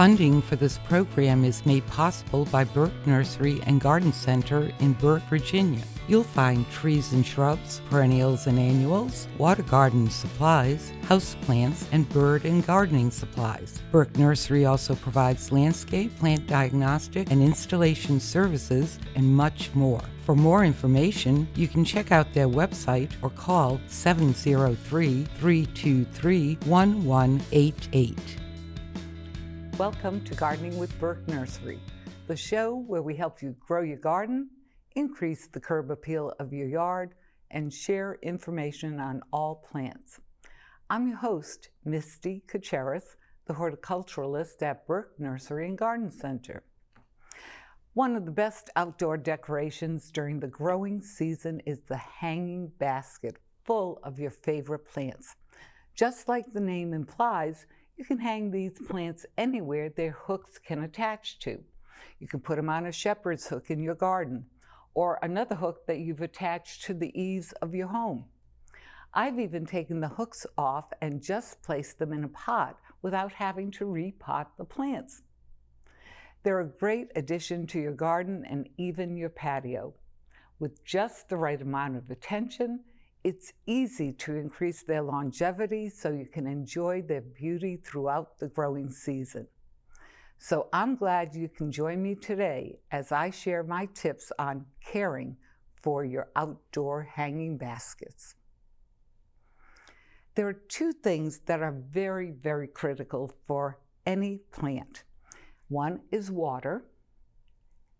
Funding for this program is made possible by Burke Nursery and Garden Center in Burke, Virginia. You'll find trees and shrubs, perennials and annuals, water garden supplies, houseplants, and bird and gardening supplies. Burke Nursery also provides landscape, plant diagnostic, and installation services, and much more. For more information, you can check out their website or call 703-323-1188. Welcome to Gardening with Burke Nursery, the show where we help you grow your garden, increase the curb appeal of your yard, and share information on all plants. I'm your host, Misty Kuceris, the horticulturalist at Burke Nursery and Garden Center. One of the best outdoor decorations during the growing season is the hanging basket full of your favorite plants. Just like the name implies, you can hang these plants anywhere their hooks can attach to. You can put them on a shepherd's hook in your garden, or another hook that you've attached to the eaves of your home. I've even taken the hooks off and just placed them in a pot without having to repot the plants. They're a great addition to your garden and even your patio. With just the right amount of attention, it's easy to increase their longevity so you can enjoy their beauty throughout the growing season. So I'm glad you can join me today as I share my tips on caring for your outdoor hanging baskets. There are two things that are very, very critical for any plant. One is water,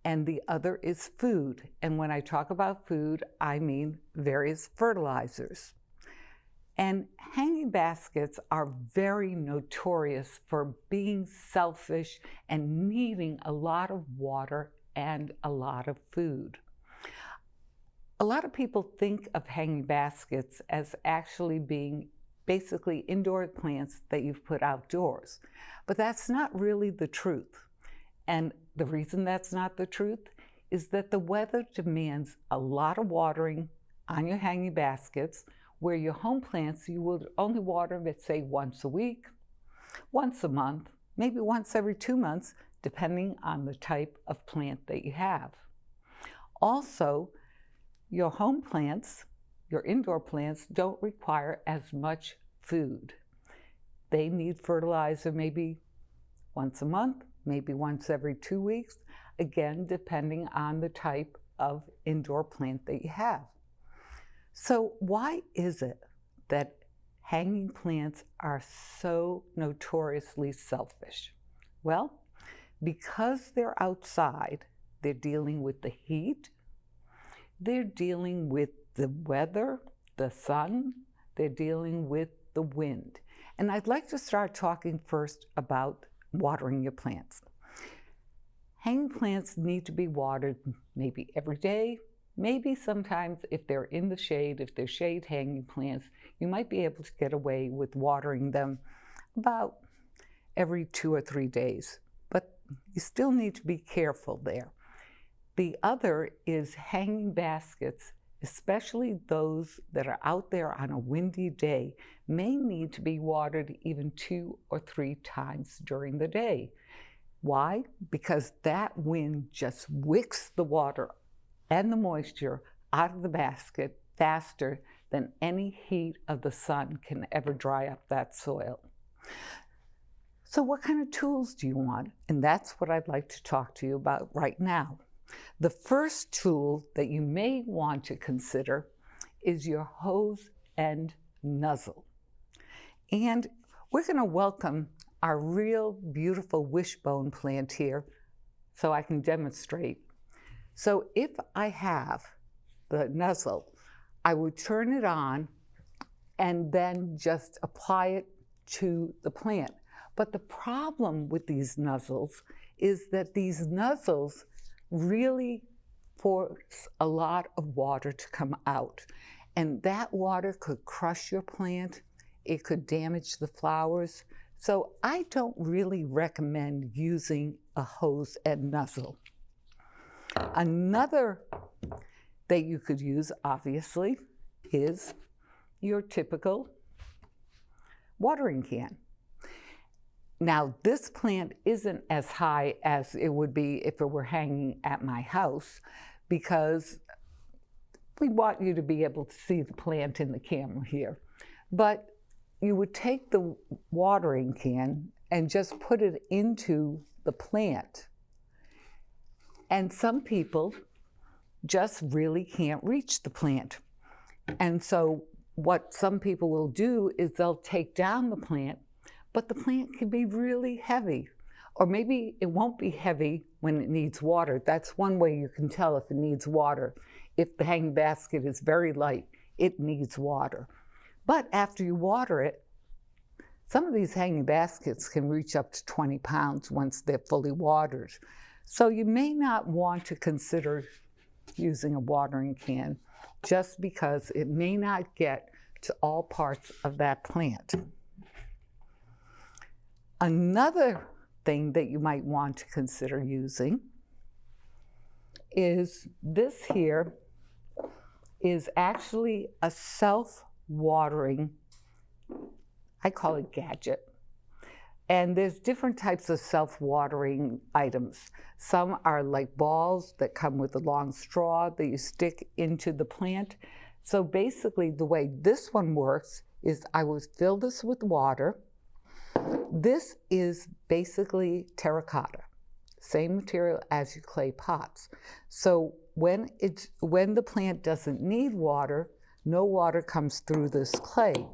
and the other is food. And when I talk about food, I mean various fertilizers. And hanging baskets are very notorious for being selfish and needing a lot of water and a lot of food. A lot of people think of hanging baskets as actually being basically indoor plants that you've put outdoors, but that's not really the truth. And the reason that's not the truth is that the weather demands a lot of watering on your hanging baskets, where your home plants you would only water them, say, once a week, once a month, maybe once every 2 months, depending on the type of plant that you have. Also, your home plants, your indoor plants, don't require as much food. They need fertilizer maybe once a month, maybe once every 2 weeks, again, depending on the type of indoor plant that you have. So why is it that hanging plants are so notoriously selfish? Well, because they're outside, they're dealing with the heat, they're dealing with the weather, the sun, they're dealing with the wind. And I'd like to start talking first about watering your plants. Hanging plants need to be watered maybe every day, maybe sometimes if they're in the shade, if they're shade hanging plants, you might be able to get away with watering them about every 2 or 3 days, but you still need to be careful there. The other is hanging baskets, especially those that are out there on a windy day, may need to be watered even 2 or 3 times during the day. Why? Because that wind just wicks the water and the moisture out of the basket faster than any heat of the sun can ever dry up that soil. So what kind of tools do you want? And that's what I'd like to talk to you about right now. The first tool that you may want to consider is your hose and nozzle. And we're going to welcome our real beautiful wishbone plant here so I can demonstrate. So if I have the nozzle, I would turn it on and then just apply it to the plant. But the problem with these nozzles is that these nozzles really force a lot of water to come out. And that water could crush your plant. It could damage the flowers. So I don't really recommend using a hose and nozzle. Another that you could use, obviously, is your typical watering can. Now, this plant isn't as high as it would be if it were hanging at my house, because we want you to be able to see the plant in the camera here. But you would take the watering can and just put it into the plant. And some people just really can't reach the plant. And so what some people will do is they'll take down the plant, but the plant can be really heavy. Or maybe it won't be heavy when it needs water. That's one way you can tell if it needs water. If the hanging basket is very light, it needs water. But after you water it, some of these hanging baskets can reach up to 20 pounds once they're fully watered. So you may not want to consider using a watering can just because it may not get to all parts of that plant. Another thing that you might want to consider using is this here is actually a self-watering, I call it gadget. And there's different types of self-watering items. Some are like balls that come with a long straw that you stick into the plant. So basically the way this one works is I would fill this with water. This is basically terracotta, same material as your clay pots. So when the plant doesn't need water, no water comes through this clay.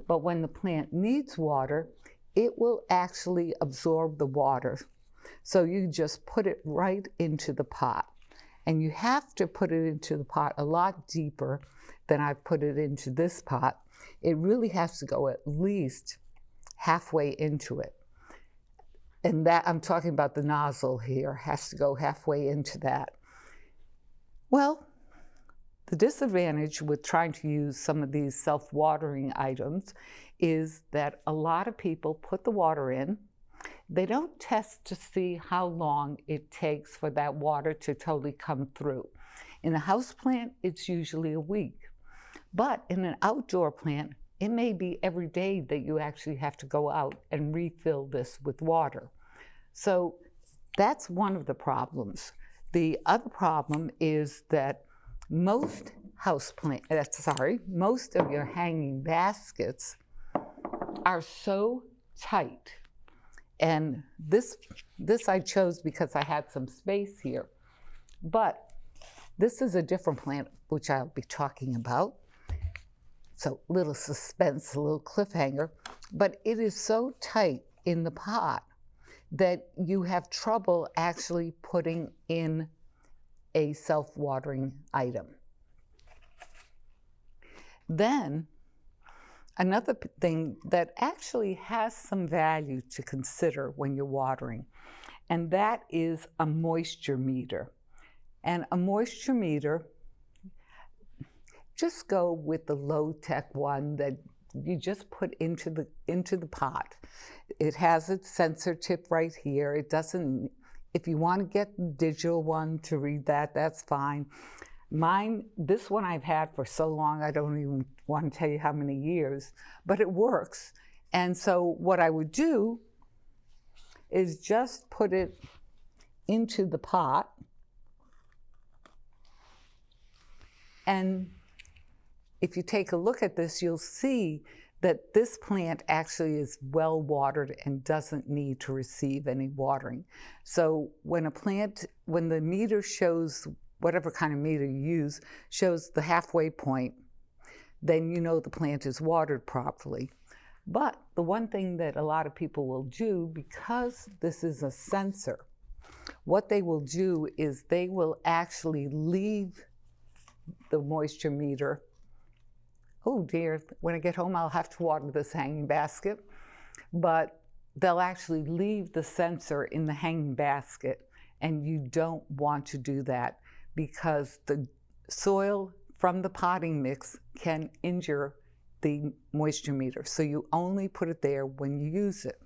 But when the plant needs water, it will actually absorb the water. So you just put it right into the pot. And you have to put it into the pot a lot deeper than I've put it into this pot. It really has to go at least halfway into it. And that, I'm talking about the nozzle here, has to go halfway into that. Well, the disadvantage with trying to use some of these self-watering items is that a lot of people put the water in. They don't test to see how long it takes for that water to totally come through. In a house plant, it's usually a week. But in an outdoor plant, it may be every day that you actually have to go out and refill this with water. So that's one of the problems. The other problem is that most most of your hanging baskets are so tight. And this I chose because I had some space here. But this is a different plant, which I'll be talking about. So a little suspense, a little cliffhanger. But it is so tight in the pot that you have trouble actually putting in a self-watering item. Then, another thing that actually has some value to consider when you're watering, and that is a moisture meter. And a moisture meter, just go with the low-tech one that you just put into the pot. It has its sensor tip right here. It doesn't, if you want to get the digital one to read that, that's fine. Mine, this one I've had for so long, I don't even want to tell you how many years, but it works. And so what I would do is just put it into the pot. And if you take a look at this, you'll see that this plant actually is well watered and doesn't need to receive any watering. So when the meter shows, whatever kind of meter you use, shows the halfway point, then you know the plant is watered properly. But the one thing that a lot of people will do, because this is a sensor, what they will do is they will actually leave the moisture meter. Oh dear, when I get home I'll have to water this hanging basket. But they'll actually leave the sensor in the hanging basket, and you don't want to do that because the soil from the potting mix can injure the moisture meter. So you only put it there when you use it.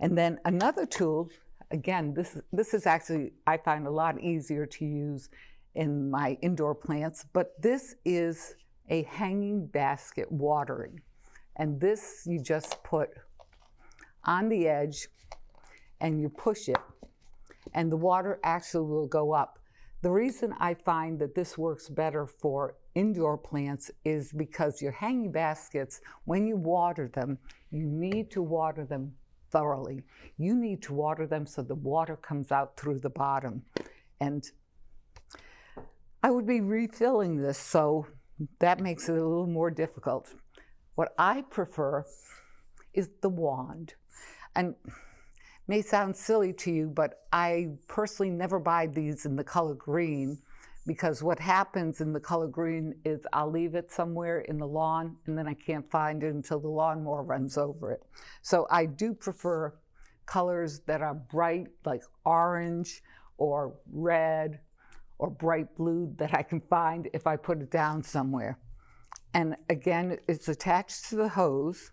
And then another tool, again, this is actually, I find a lot easier to use in my indoor plants, but this is a hanging basket watering. And this you just put on the edge and you push it, and the water actually will go up. The reason I find that this works better for indoor plants is because your hanging baskets, when you water them, you need to water them thoroughly. You need to water them so the water comes out through the bottom. And I would be refilling this, so that makes it a little more difficult. What I prefer is the wand. And it may sound silly to you, but I personally never buy these in the color green, because what happens in the color green is I'll leave it somewhere in the lawn and then I can't find it until the lawnmower runs over it. So I do prefer colors that are bright, like orange or red or bright blue, that I can find if I put it down somewhere. And again, it's attached to the hose.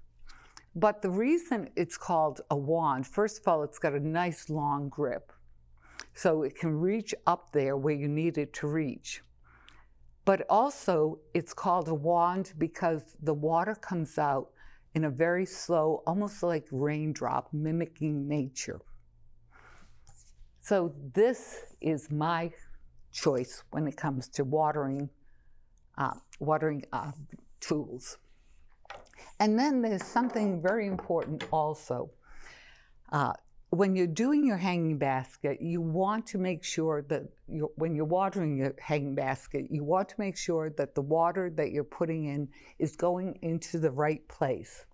But the reason it's called a wand, first of all, it's got a nice long grip, so it can reach up there where you need it to reach. But also, it's called a wand because the water comes out in a very slow, almost like raindrop, mimicking nature. So this is my choice when it comes to watering tools. And then there's something very important also. When you're doing your hanging basket, you want to make sure that when you're watering your hanging basket, you want to make sure that the water that you're putting in is going into the right place.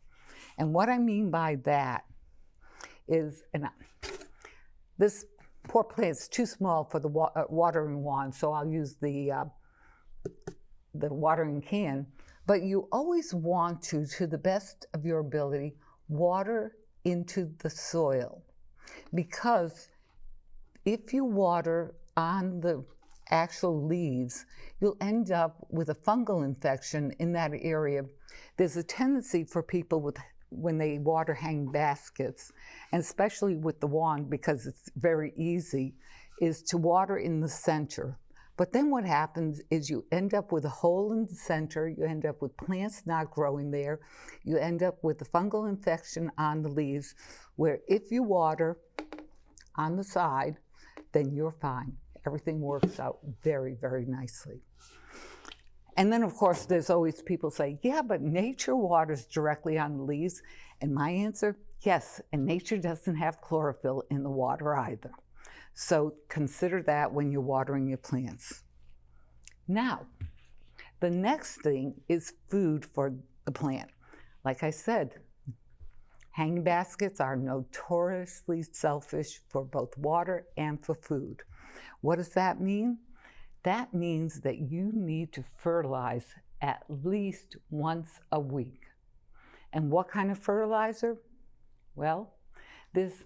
And what I mean by that is, this poor plant's too small for the watering wand, so I'll use the watering can. But you always want to the best of your ability, water into the soil. Because if you water on the actual leaves, you'll end up with a fungal infection in that area. There's a tendency for people when they water hanging baskets, and especially with the wand, because it's very easy, is to water in the center. But then what happens is you end up with a hole in the center, you end up with plants not growing there, you end up with a fungal infection on the leaves, where if you water on the side, then you're fine. Everything works out very, very nicely. And then, of course, there's always people say, yeah, but nature waters directly on the leaves. And my answer, yes, and nature doesn't have chlorophyll in the water either. So consider that when you're watering your plants. Now, the next thing is food for the plant. Like I said, hanging baskets are notoriously selfish for both water and for food. What does that mean? That means that you need to fertilize at least once a week. And what kind of fertilizer? Well, there's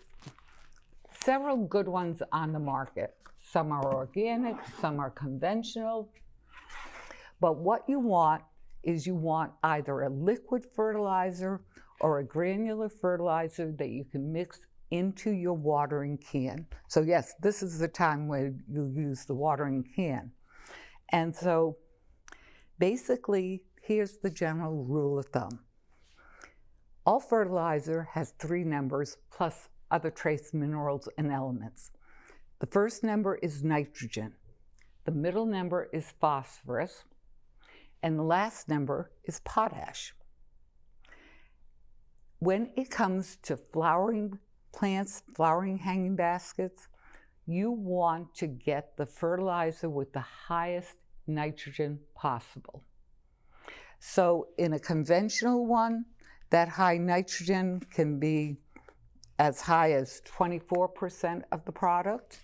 several good ones on the market. Some are organic, some are conventional. But what you want is you want either a liquid fertilizer or a granular fertilizer that you can mix into your watering can. So yes, this is the time where you use the watering can. And so basically, here's the general rule of thumb. All fertilizer has 3 numbers plus other trace minerals and elements. The first number is nitrogen. The middle number is phosphorus. And the last number is potash. When it comes to flowering plants, flowering hanging baskets, you want to get the fertilizer with the highest nitrogen possible. So in a conventional one, that high nitrogen can be as high as 24% of the product,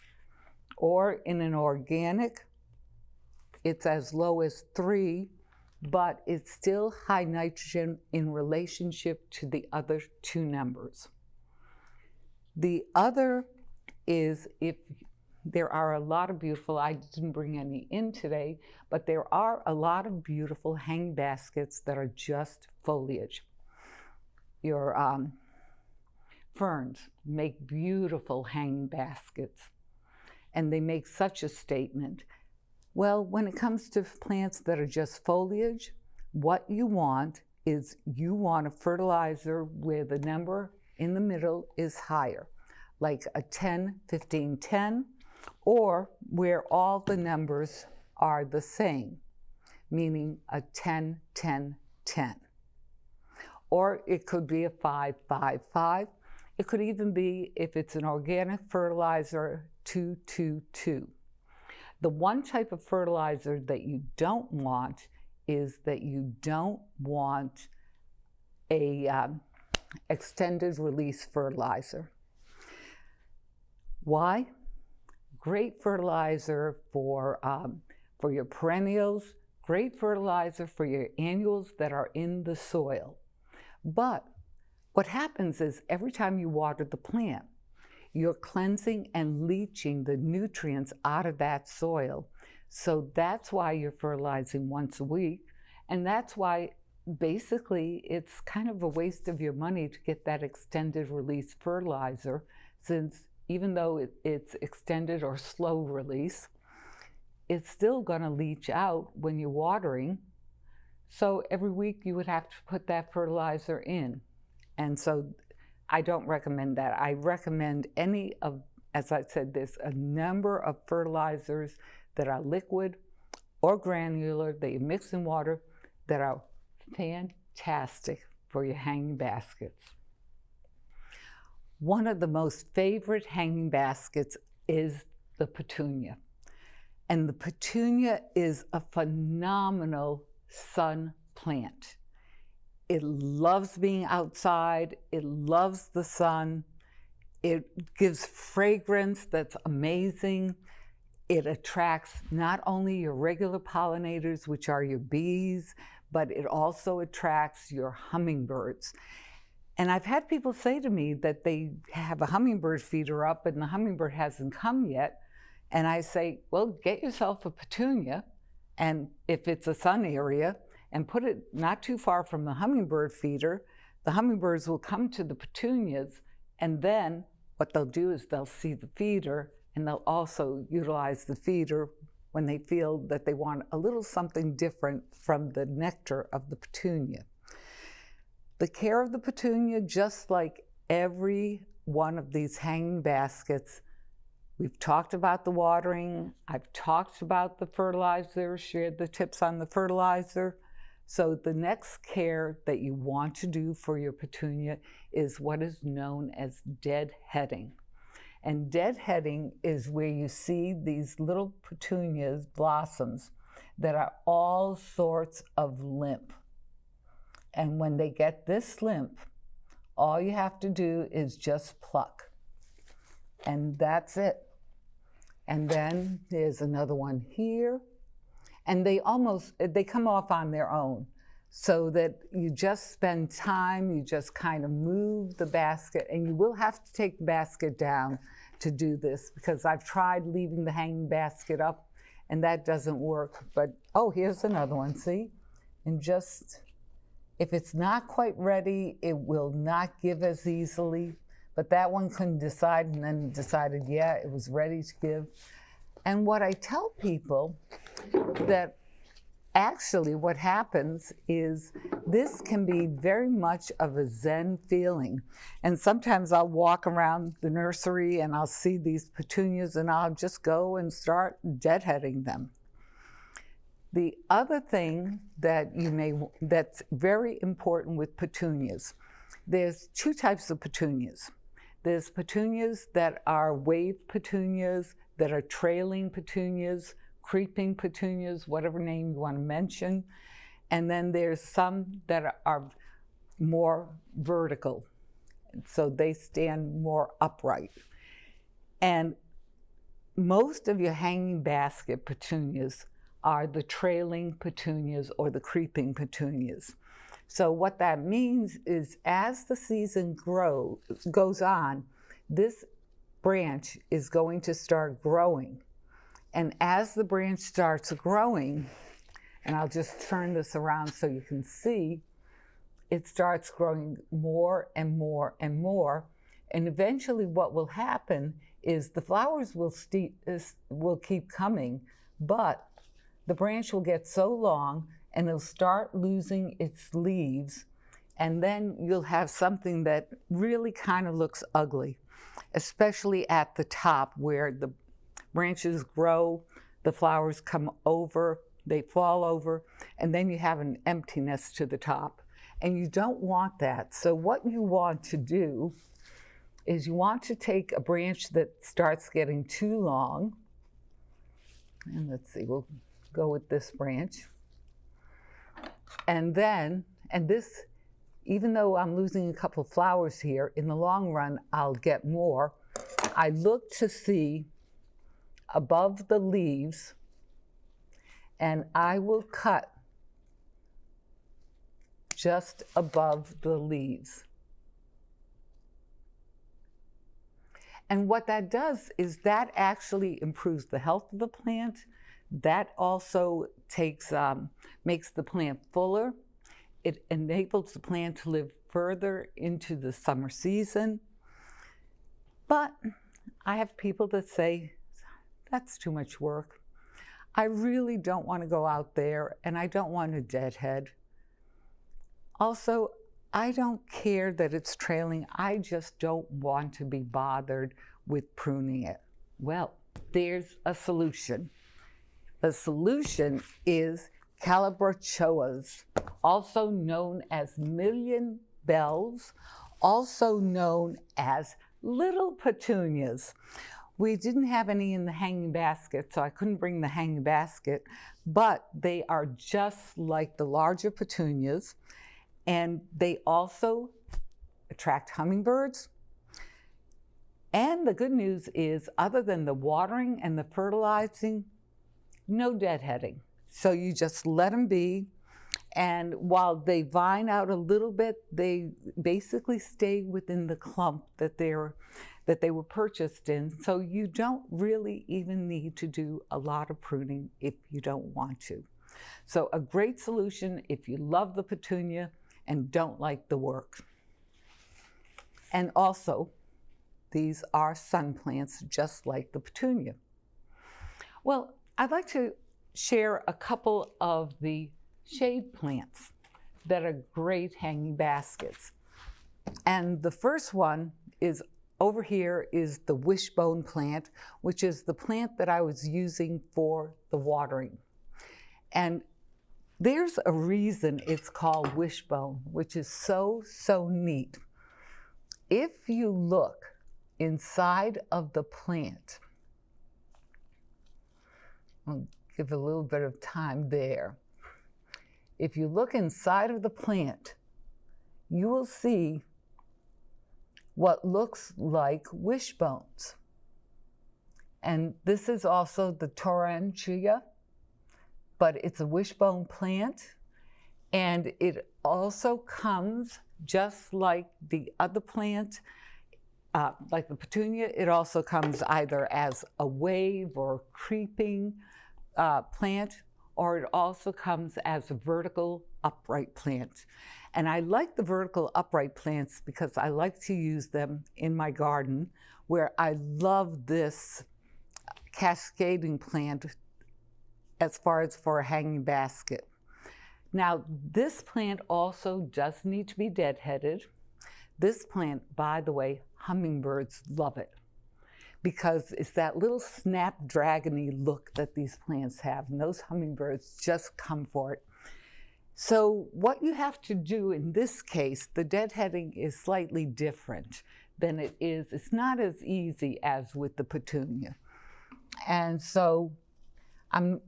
or in an organic, it's as low as 3%, but it's still high nitrogen in relationship to the other 2 numbers. The other is, if there are a lot of beautiful, I didn't bring any in today, but there are a lot of beautiful hanging baskets that are just foliage. Your ferns make beautiful hanging baskets, and they make such a statement. Well, when it comes to plants that are just foliage, what you want is you want a fertilizer where the number in the middle is higher, like a 10, 15, 10, or where all the numbers are the same, meaning a 10, 10, 10. Or it could be a 5, 5, 5. It could even be, if it's an organic fertilizer, 2, 2, 2. The one type of fertilizer that you don't want is that you don't want a extended release fertilizer. Why? Great fertilizer for your perennials, great fertilizer for your annuals that are in the soil. But what happens is every time you water the plant, you're cleansing and leaching the nutrients out of that soil. So that's why you're fertilizing once a week. And that's why basically it's kind of a waste of your money to get that extended release fertilizer, since even though it's extended or slow release, it's still going to leach out when you're watering. So every week you would have to put that fertilizer in. And so I don't recommend that. I recommend any of, as I said, there's a number of fertilizers that are liquid or granular that you mix in water that are fantastic for your hanging baskets. One of the most favorite hanging baskets is the petunia. And the petunia is a phenomenal sun plant. It loves being outside. It loves the sun. It gives fragrance that's amazing. It attracts not only your regular pollinators, which are your bees, but it also attracts your hummingbirds. And I've had people say to me that they have a hummingbird feeder up and the hummingbird hasn't come yet. And I say, well, get yourself a petunia, and if it's a sun area, and put it not too far from the hummingbird feeder. The hummingbirds will come to the petunias, and then what they'll do is they'll see the feeder, and they'll also utilize the feeder when they feel that they want a little something different from the nectar of the petunia. The care of the petunia, just like every one of these hanging baskets, we've talked about the watering, I've talked about the fertilizer, shared the tips on the fertilizer. So the next care that you want to do for your petunia is what is known as deadheading. And deadheading is where you see these little petunias, blossoms, that are all sorts of limp. And when they get this limp, all you have to do is just pluck. And that's it. And then there's another one here. And they come off on their own, so that you just spend time, you just kind of move the basket, and you will have to take the basket down to do this, because I've tried leaving the hanging basket up and that doesn't work. But, oh, here's another one, see? And just, if it's not quite ready, it will not give as easily. But that one couldn't decide, and then decided, yeah, it was ready to give. And what I tell people, that actually what happens is this can be very much of a Zen feeling. And sometimes I'll walk around the nursery and I'll see these petunias and I'll just go and start deadheading them. The other thing that that's very important with petunias, there's two types of petunias. There's petunias that are wave petunias, that are trailing petunias, creeping petunias, whatever name you want to mention. And then there's some that are more vertical, so they stand more upright. And most of your hanging basket petunias are the trailing petunias or the creeping petunias. So what that means is, as the season goes on, this branch is going to start growing. And as the branch starts growing, and I'll just turn this around so you can see, it starts growing more and more and more. And eventually what will happen is the flowers will keep coming, but the branch will get so long and it'll start losing its leaves, and then you'll have something that really kind of looks ugly, especially at the top where the branches grow, the flowers come over, they fall over, and then you have an emptiness to the top. And you don't want that. So what you want to do is you want to take a branch that starts getting too long, and let's see, we'll go with this branch. And this, even though I'm losing a couple flowers here, in the long run, I'll get more. I look to see above the leaves, and I will cut just above the leaves. And what that does is that actually improves the health of the plant. That also makes the plant fuller. It enables the plant to live further into the summer season. But I have people that say, that's too much work. I really don't want to go out there, and I don't want a deadhead. Also, I don't care that it's trailing. I just don't want to be bothered with pruning it. Well, there's a solution. The solution is calabrachoas, also known as million bells, also known as little petunias. We didn't have any in the hanging basket, so I couldn't bring the hanging basket, but they are just like the larger petunias, and they also attract hummingbirds. And the good news is, other than the watering and the fertilizing, no deadheading. So you just let them be, and while they vine out a little bit, they basically stay within the clump that they were purchased in. So you don't really even need to do a lot of pruning if you don't want to. So a great solution if you love the petunia and don't like the work. And also, these are sun plants just like the petunia. Well, I'd like to share a couple of the shade plants that are great hanging baskets. And the first one is over here is the wishbone plant, which is the plant that I was using for the watering. And there's a reason it's called wishbone, which is so neat. If you look inside of the plant, I'll give a little bit of time there. If you look inside of the plant, you will see what looks like wishbones. And this is also the Torrentria, but it's a wishbone plant. And it also comes just like the other plant, like the petunia. It also comes either as a wave or creeping plant, or it also comes as a vertical upright plant. And I like the vertical upright plants because I like to use them in my garden, where I love this cascading plant as far as for a hanging basket. Now, this plant also does need to be deadheaded. This plant, by the way, hummingbirds love it because it's that little snapdragon-y look that these plants have, and those hummingbirds just come for it. So what you have to do in this case, the deadheading is slightly different than it is. It's not as easy as with the petunia. And so I'm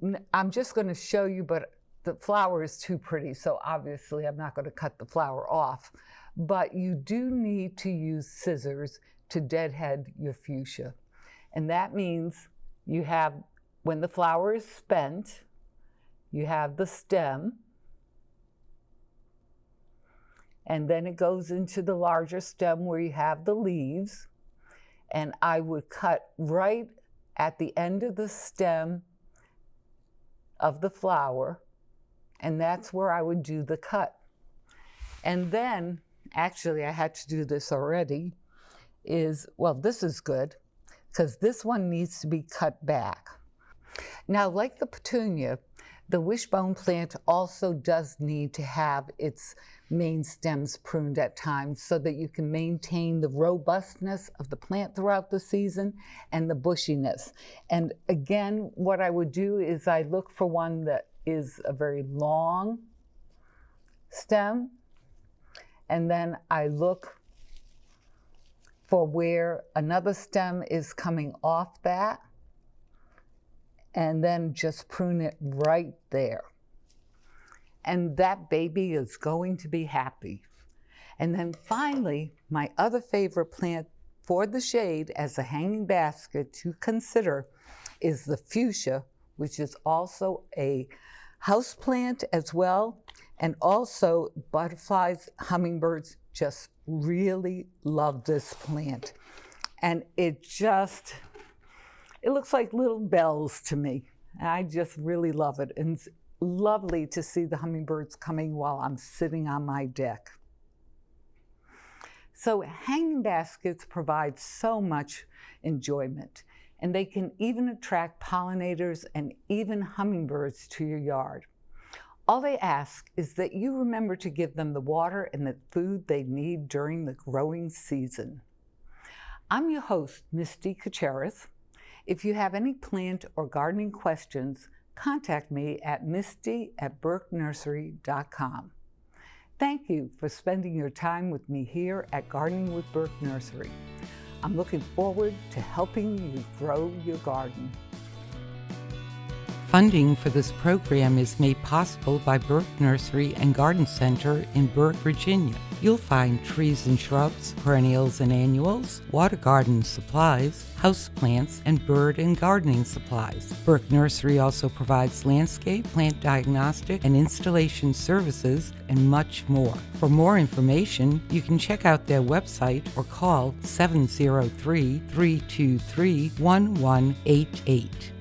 just going to show you, but the flower is too pretty, so obviously I'm not going to cut the flower off. But you do need to use scissors to deadhead your fuchsia. And that means you have, when the flower is spent, you have the stem, and then it goes into the larger stem where you have the leaves. And I would cut right at the end of the stem of the flower, and that's where I would do the cut. And then, actually I had to do this already, well, this is good, because this one needs to be cut back. Now, like the petunia, The wishbone plant also does need to have its main stems pruned at times so that you can maintain the robustness of the plant throughout the season and the bushiness. And again, what I would do is I look for one that is a very long stem, and then I look for where another stem is coming off that, and then just prune it right there. And that baby is going to be happy. And then finally, my other favorite plant for the shade as a hanging basket to consider is the fuchsia, which is also a house plant as well. And also butterflies, hummingbirds just really love this plant. And it looks like little bells to me. I just really love it. And it's lovely to see the hummingbirds coming while I'm sitting on my deck. So hanging baskets provide so much enjoyment, and they can even attract pollinators and even hummingbirds to your yard. All they ask is that you remember to give them the water and the food they need during the growing season. I'm your host, Misty Kuceris. If you have any plant or gardening questions, contact me at misty@burkenursery.com. Thank you for spending your time with me here at Gardening with Burke Nursery. I'm looking forward to helping you grow your garden. Funding for this program is made possible by Burke Nursery and Garden Center in Burke, Virginia. You'll find trees and shrubs, perennials and annuals, water garden supplies, houseplants, and bird and gardening supplies. Burke Nursery also provides landscape, plant diagnostic, and installation services, and much more. For more information, you can check out their website or call 703-323-1188.